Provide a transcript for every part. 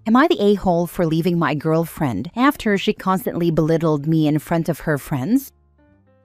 Am I the a-hole for leaving my girlfriend after she constantly belittled me in front of her friends?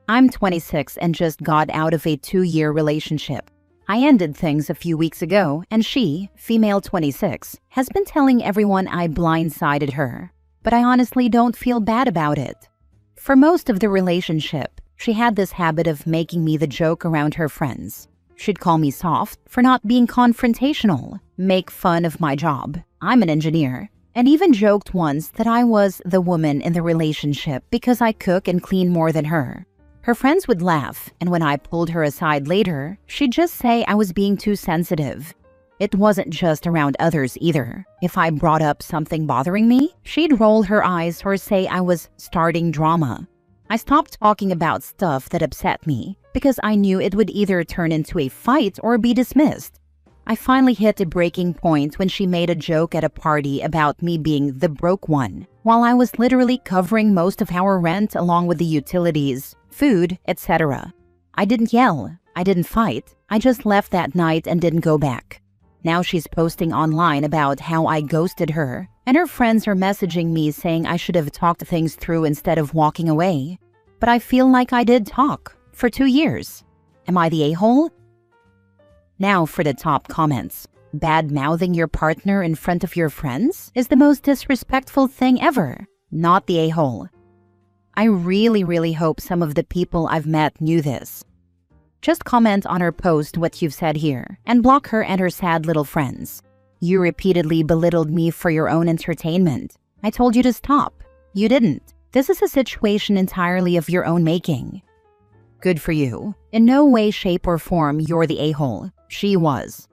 I'm 26 and just got out of a 2-year relationship. I ended things a few weeks ago, and she, female 26, has been telling everyone I blindsided her. But I honestly don't feel bad about it. For most of the relationship, she had this habit of making me the joke around her friends. She'd call me soft for not being confrontational, make fun of my job. I'm an engineer, and even joked once that I was the woman in the relationship because I cook and clean more than her. Her friends would laugh, and when I pulled her aside later, she'd just say I was being too sensitive. It wasn't just around others either. If I brought up something bothering me, she'd roll her eyes or say I was starting drama. I stopped talking about stuff that upset me because I knew it would either turn into a fight or be dismissed. I finally hit a breaking point when she made a joke at a party about me being the broke one, while I was literally covering most of our rent along with the utilities, food, etc. I didn't yell, I didn't fight, I just left that night and didn't go back. Now she's posting online about how I ghosted her, and her friends are messaging me saying I should have talked things through instead of walking away. But I feel like I did talk for 2 years. Am I the a-hole? Now for the top comments. Bad-mouthing your partner in front of your friends is the most disrespectful thing ever. Not the a-hole. I really hope some of the people I've met knew this. Just comment on her post what you've said here, and block her and her sad little friends. You repeatedly belittled me for your own entertainment. I told you to stop. You didn't. This is a situation entirely of your own making. Good for you. In no way, shape, or form you're the a-hole. She was.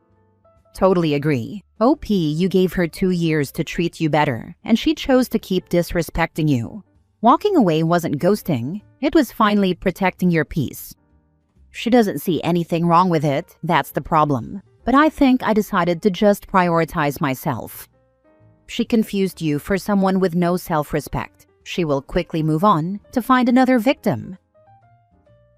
Totally agree. OP, you gave her 2 years to treat you better, and she chose to keep disrespecting you. Walking away wasn't ghosting. It was finally protecting your peace. She doesn't see anything wrong with it, that's the problem. But I think I decided to just prioritize myself. She confused you for someone with no self-respect. She will quickly move on to find another victim.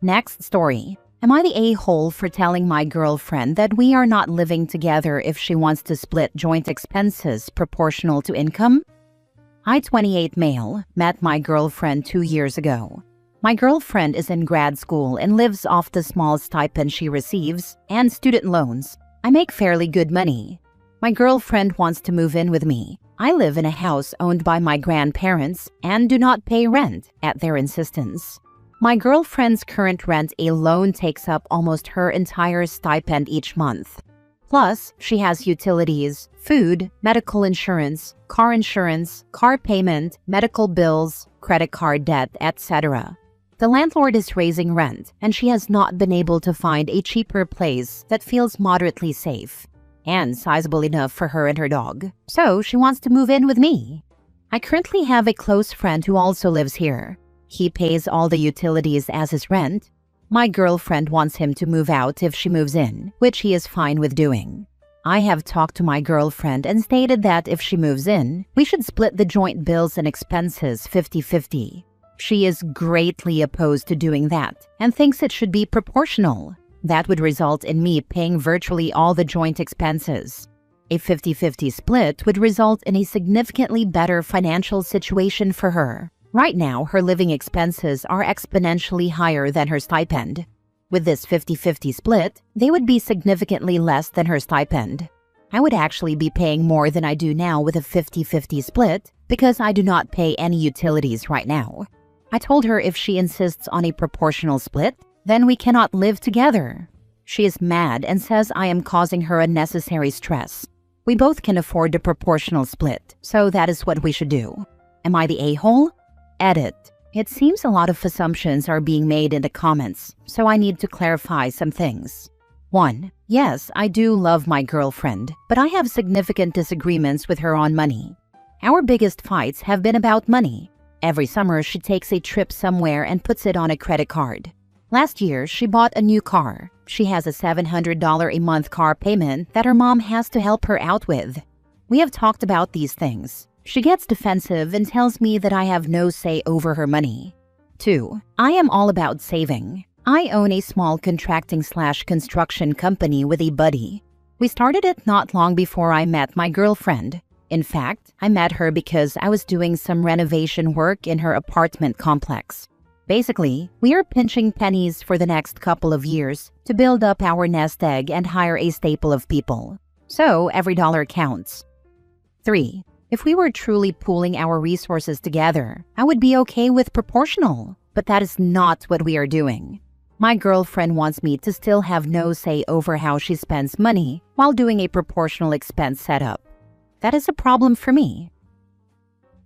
Next story. Am I the a-hole for telling my girlfriend that we are not living together if she wants to split joint expenses proportional to income? I, 28 male, met my girlfriend 2 years ago. My girlfriend is in grad school and lives off the small stipend she receives and student loans. I make fairly good money. My girlfriend wants to move in with me. I live in a house owned by my grandparents and do not pay rent at their insistence. My girlfriend's current rent alone takes up almost her entire stipend each month. Plus, she has utilities, food, medical insurance, car payment, medical bills, credit card debt, etc. The landlord is raising rent, and she has not been able to find a cheaper place that feels moderately safe and sizable enough for her and her dog. So she wants to move in with me. I currently have a close friend who also lives here. He pays all the utilities as his rent. My girlfriend wants him to move out if she moves in, which he is fine with doing. I have talked to my girlfriend and stated that if she moves in, we should split the joint bills and expenses 50-50. She is greatly opposed to doing that and thinks it should be proportional. That would result in me paying virtually all the joint expenses. A 50-50 split would result in a significantly better financial situation for her. Right now, her living expenses are exponentially higher than her stipend. With this 50-50 split, they would be significantly less than her stipend. I would actually be paying more than I do now with a 50-50 split because I do not pay any utilities right now. I told her if she insists on a proportional split, then we cannot live together. She is mad and says I am causing her unnecessary stress. We both can afford a proportional split, so that is what we should do. Am I the a-hole? Edit. It seems a lot of assumptions are being made in the comments, so I need to clarify some things. 1. Yes, I do love my girlfriend, but I have significant disagreements with her on money. Our biggest fights have been about money. Every summer, she takes a trip somewhere and puts it on a credit card. Last year, she bought a new car. She has a $700 a month car payment that her mom has to help her out with. We have talked about these things. She gets defensive and tells me that I have no say over her money. 2. I am all about saving. I own a small contracting/construction company with a buddy. We started it not long before I met my girlfriend. In fact, I met her because I was doing some renovation work in her apartment complex. Basically, we are pinching pennies for the next couple of years to build up our nest egg and hire a staple of people. So every dollar counts. 3. If we were truly pooling our resources together, I would be okay with proportional, but that is not what we are doing. My girlfriend wants me to still have no say over how she spends money while doing a proportional expense setup. That is a problem for me.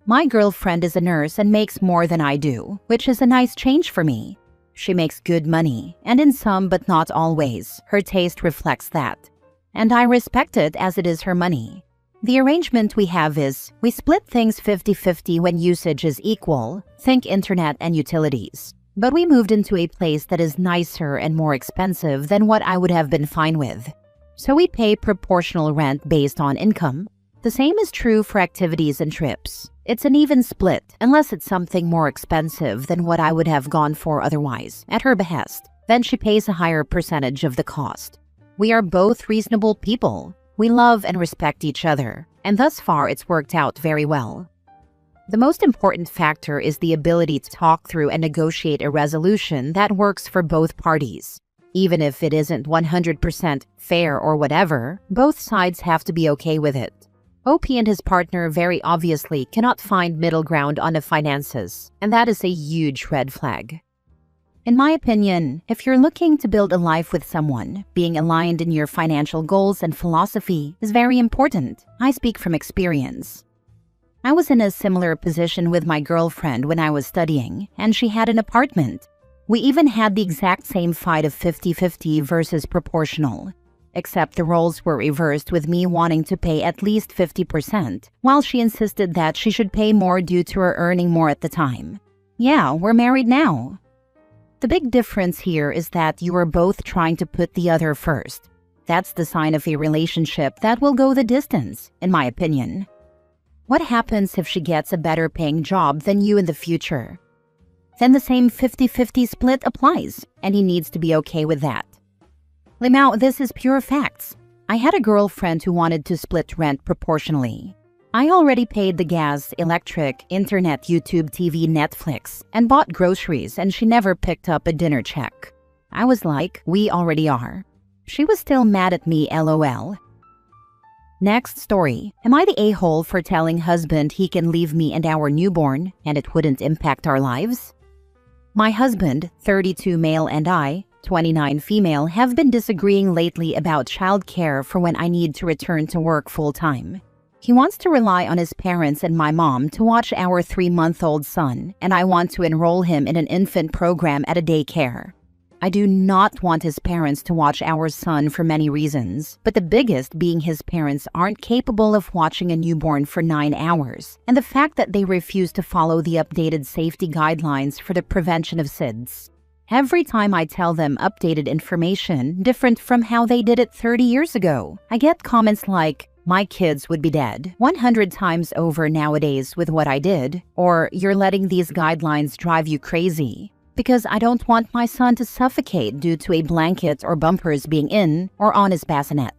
My girlfriend is a nurse and makes more than I do, which is a nice change for me. She makes good money, and in some but not all ways, her taste reflects that. And I respect it as it is her money. The arrangement we have is, we split things 50-50 when usage is equal, think internet and utilities. But we moved into a place that is nicer and more expensive than what I would have been fine with. So we pay proportional rent based on income. The same is true for activities and trips. It's an even split, unless it's something more expensive than what I would have gone for otherwise, at her behest. Then she pays a higher percentage of the cost. We are both reasonable people. We love and respect each other, and thus far it's worked out very well. The most important factor is the ability to talk through and negotiate a resolution that works for both parties. Even if it isn't 100% fair or whatever, both sides have to be okay with it. OP and his partner very obviously cannot find middle ground on the finances, and that is a huge red flag. In my opinion, if you're looking to build a life with someone, being aligned in your financial goals and philosophy is very important. I speak from experience. I was in a similar position with my girlfriend when I was studying, and she had an apartment. We even had the exact same fight of 50-50 versus proportional. Except the roles were reversed, with me wanting to pay at least 50%, while she insisted that she should pay more due to her earning more at the time. Yeah, we're married now. The big difference here is that you are both trying to put the other first. That's the sign of a relationship that will go the distance, in my opinion. What happens if she gets a better paying job than you in the future? Then the same 50-50 split applies, and he needs to be okay with that. Limao, this is pure facts. I had a girlfriend who wanted to split rent proportionally. I already paid the gas, electric, internet, YouTube, TV, Netflix, and bought groceries, and she never picked up a dinner check. I was like, we already are. She was still mad at me, LOL. Next story. Am I the a-hole for telling husband he can leave me and our newborn, and it wouldn't impact our lives? My husband, 32 male, and I, 29 female, have been disagreeing lately about childcare for when I need to return to work full-time. He wants to rely on his parents and my mom to watch our 3-month-old son, and I want to enroll him in an infant program at a daycare. I do not want his parents to watch our son for many reasons, but the biggest being his parents aren't capable of watching a newborn for 9 hours, and the fact that they refuse to follow the updated safety guidelines for the prevention of SIDS. Every time I tell them updated information different from how they did it 30 years ago, I get comments like, "My kids would be dead 100 times over nowadays with what I did," or "You're letting these guidelines drive you crazy," because I don't want my son to suffocate due to a blanket or bumpers being in or on his bassinet.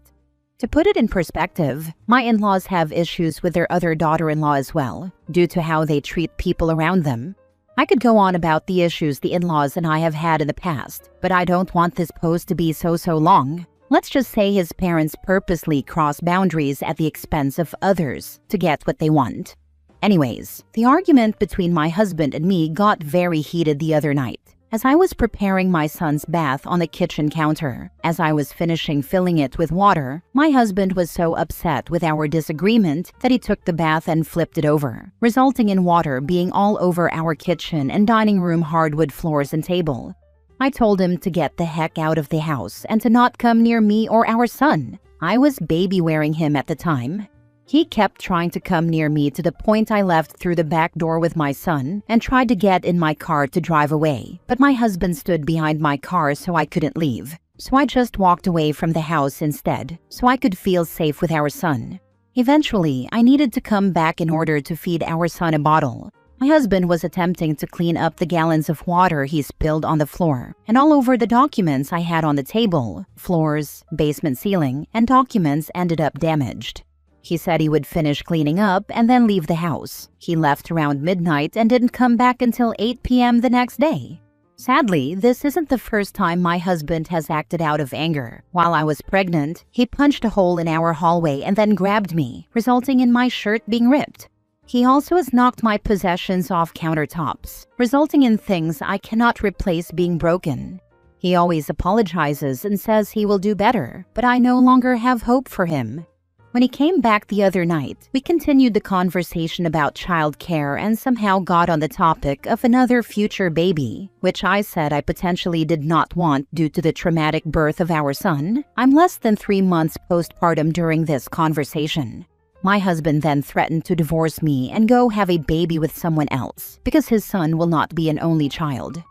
To put it in perspective, my in-laws have issues with their other daughter-in-law as well, due to how they treat people around them. I could go on about the issues the in-laws and I have had in the past, but I don't want this post to be so long. Let's just say his parents purposely cross boundaries at the expense of others to get what they want. Anyways, the argument between my husband and me got very heated the other night. As I was preparing my son's bath on the kitchen counter, as I was finishing filling it with water, my husband was so upset with our disagreement that he took the bath and flipped it over, resulting in water being all over our kitchen and dining room hardwood floors and table. I told him to get the heck out of the house and to not come near me or our son. I was baby-wearing him at the time. He kept trying to come near me to the point I left through the back door with my son and tried to get in my car to drive away, but my husband stood behind my car so I couldn't leave. So I just walked away from the house instead, so I could feel safe with our son. Eventually, I needed to come back in order to feed our son a bottle. My husband was attempting to clean up the gallons of water he spilled on the floor and all over the documents I had on the table. Floors, basement ceiling, and documents ended up damaged. He said he would finish cleaning up and then leave the house. He left around midnight and didn't come back until 8 p.m. the next day. Sadly, this isn't the first time my husband has acted out of anger. While I was pregnant, he punched a hole in our hallway and then grabbed me, resulting in my shirt being ripped. He also has knocked my possessions off countertops, resulting in things I cannot replace being broken. He always apologizes and says he will do better, but I no longer have hope for him. When he came back the other night, we continued the conversation about childcare and somehow got on the topic of another future baby, which I said I potentially did not want due to the traumatic birth of our son. I'm less than 3 months postpartum during this conversation. My husband then threatened to divorce me and go have a baby with someone else because his son will not be an only child.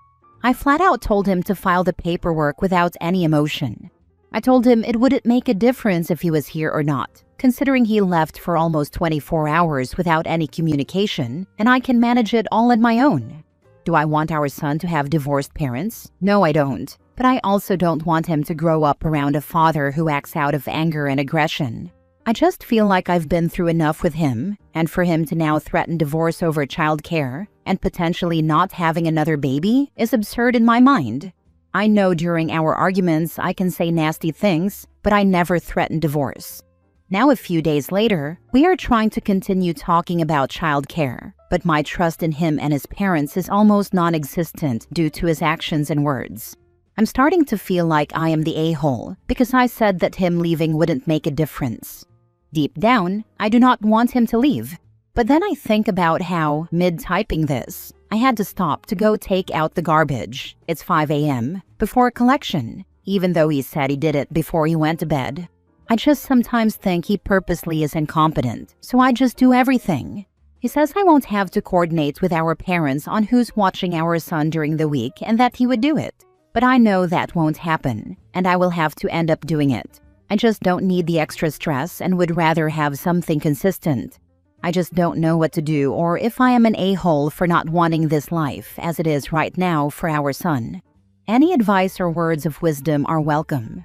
I flat out told him to file the paperwork without any emotion. I told him it wouldn't make a difference if he was here or not, considering he left for almost 24 hours without any communication, and I can manage it all on my own. Do I want our son to have divorced parents? No, I don't. But I also don't want him to grow up around a father who acts out of anger and aggression. I just feel like I've been through enough with him, and for him to now threaten divorce over childcare and potentially not having another baby is absurd in my mind. I know during our arguments I can say nasty things, but I never threaten divorce. Now a few days later, we are trying to continue talking about childcare, but my trust in him and his parents is almost non-existent due to his actions and words. I'm starting to feel like I am the a-hole because I said that him leaving wouldn't make a difference. Deep down, I do not want him to leave. But then I think about how, mid-typing this, I had to stop to go take out the garbage. It's 5 a.m. before collection, even though he said he did it before he went to bed. I just sometimes think he purposely is incompetent, so I just do everything. He says I won't have to coordinate with our parents on who's watching our son during the week and that he would do it. But I know that won't happen, and I will have to end up doing it. I just don't need the extra stress and would rather have something consistent. I just don't know what to do or if I am an a-hole for not wanting this life as it is right now for our son. Any advice or words of wisdom are welcome.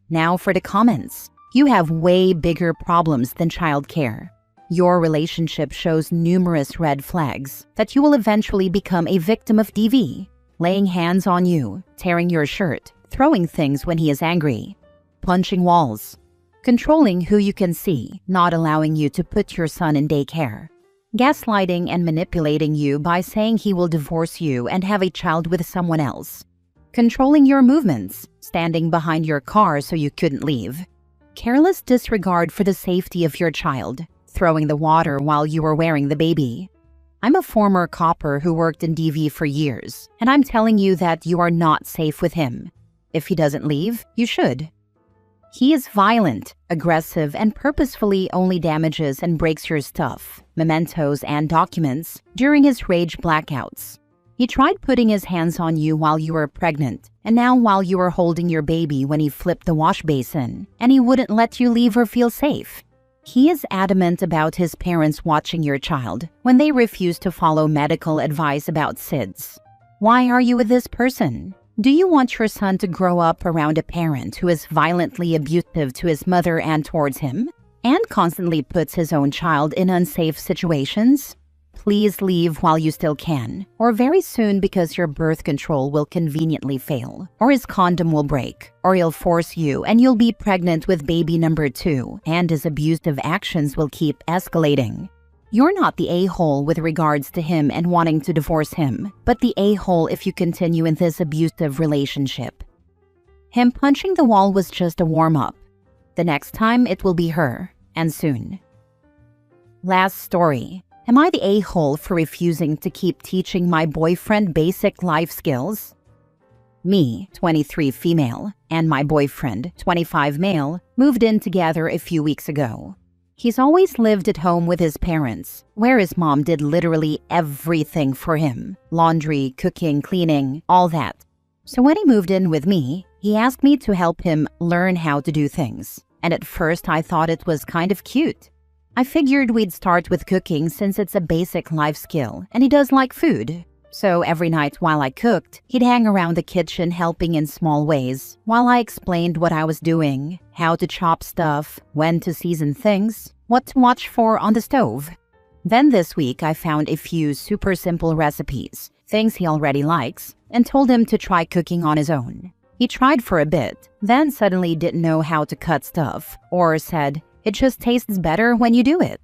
Now for the comments. You have way bigger problems than childcare. Your relationship shows numerous red flags that you will eventually become a victim of DV, laying hands on you, tearing your shirt, throwing things when he is angry, punching walls, controlling who you can see, not allowing you to put your son in daycare, gaslighting and manipulating you by saying he will divorce you and have a child with someone else, controlling your movements, standing behind your car so you couldn't leave, careless disregard for the safety of your child, throwing the water while you were wearing the baby. I'm a former copper who worked in DV for years, and I'm telling you that you are not safe with him. If he doesn't leave, you should. He is violent, aggressive, and purposefully only damages and breaks your stuff, mementos, and documents during his rage blackouts. He tried putting his hands on you while you were pregnant, and now while you were holding your baby when he flipped the wash basin, and he wouldn't let you leave or feel safe. He is adamant about his parents watching your child when they refuse to follow medical advice about SIDS. Why are you with this person? Do you want your son to grow up around a parent who is violently abusive to his mother and towards him, and constantly puts his own child in unsafe situations? Please leave while you still can, or very soon because your birth control will conveniently fail, or his condom will break, or he'll force you and you'll be pregnant with baby number 2, and his abusive actions will keep escalating. You're not the a-hole with regards to him and wanting to divorce him, but the a-hole if you continue in this abusive relationship. Him punching the wall was just a warm-up. The next time it will be her, and soon. Last story. Am I the a-hole for refusing to keep teaching my boyfriend basic life skills? Me, 23 female, and my boyfriend, 25 male, moved in together a few weeks ago. He's always lived at home with his parents, where his mom did literally everything for him. Laundry, cooking, cleaning, all that. So when he moved in with me, he asked me to help him learn how to do things. And at first I thought it was kind of cute. I figured we'd start with cooking since it's a basic life skill and he does like food. So every night while I cooked, he'd hang around the kitchen helping in small ways, while I explained what I was doing, how to chop stuff, when to season things, what to watch for on the stove. Then this week I found a few super simple recipes, things he already likes, and told him to try cooking on his own. He tried for a bit, then suddenly didn't know how to cut stuff, or said, "It just tastes better when you do it."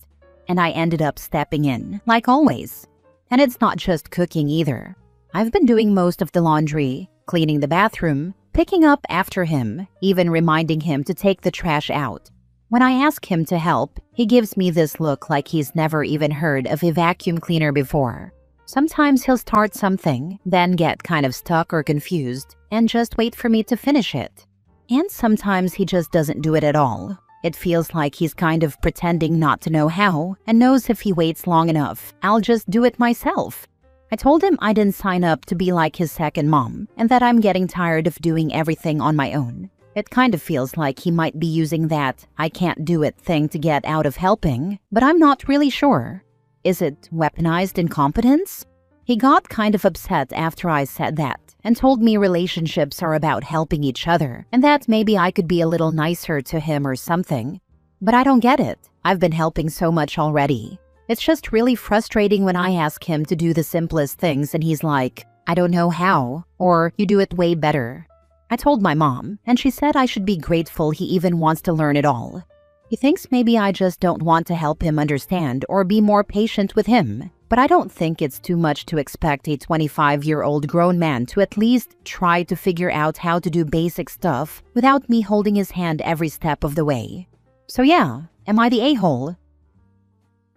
And I ended up stepping in, like always. And it's not just cooking either. I've been doing most of the laundry, cleaning the bathroom, picking up after him, even reminding him to take the trash out. When I ask him to help, he gives me this look like he's never even heard of a vacuum cleaner before. Sometimes he'll start something, then get kind of stuck or confused, and just wait for me to finish it. And sometimes he just doesn't do it at all. It feels like he's kind of pretending not to know how, and knows if he waits long enough, I'll just do it myself. I told him I didn't sign up to be like his second mom, and that I'm getting tired of doing everything on my own. It kind of feels like he might be using that "I can't do it" thing to get out of helping, but I'm not really sure. Is it weaponized incompetence? He got kind of upset after I said that, and told me relationships are about helping each other, and that maybe I could be a little nicer to him or something. But I don't get it. I've been helping so much already. It's just really frustrating when I ask him to do the simplest things and he's like, "I don't know how," or "You do it way better." I told my mom, and she said I should be grateful he even wants to learn it all. He thinks maybe I just don't want to help him understand or be more patient with him. But I don't think it's too much to expect a 25-year-old grown man to at least try to figure out how to do basic stuff without me holding his hand every step of the way. So yeah, am I the a-hole?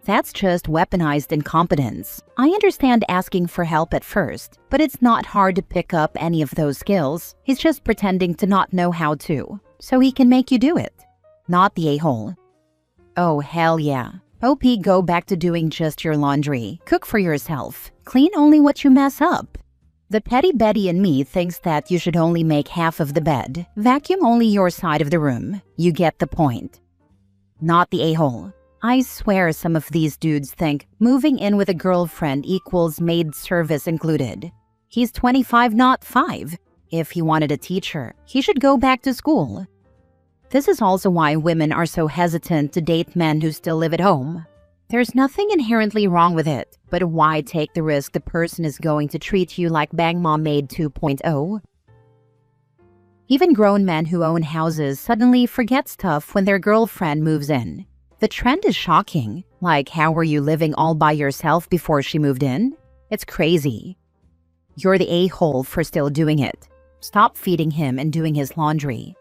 That's just weaponized incompetence. I understand asking for help at first, but it's not hard to pick up any of those skills. He's just pretending to not know how to, so he can make you do it. Not the a-hole. Oh, hell yeah. OP, go back to doing just your laundry. Cook for yourself. Clean only what you mess up. The petty Betty in me thinks that you should only make half of the bed. Vacuum only your side of the room. You get the point. Not the a-hole. I swear some of these dudes think moving in with a girlfriend equals maid service included. He's 25, not 5. If he wanted a teacher, he should go back to school. This is also why women are so hesitant to date men who still live at home. There's nothing inherently wrong with it, but why take the risk the person is going to treat you like Bang Mom Maid 2.0? Even grown men who own houses suddenly forget stuff when their girlfriend moves in. The trend is shocking. Like, how were you living all by yourself before she moved in? It's crazy. You're the a-hole for still doing it. Stop feeding him and doing his laundry.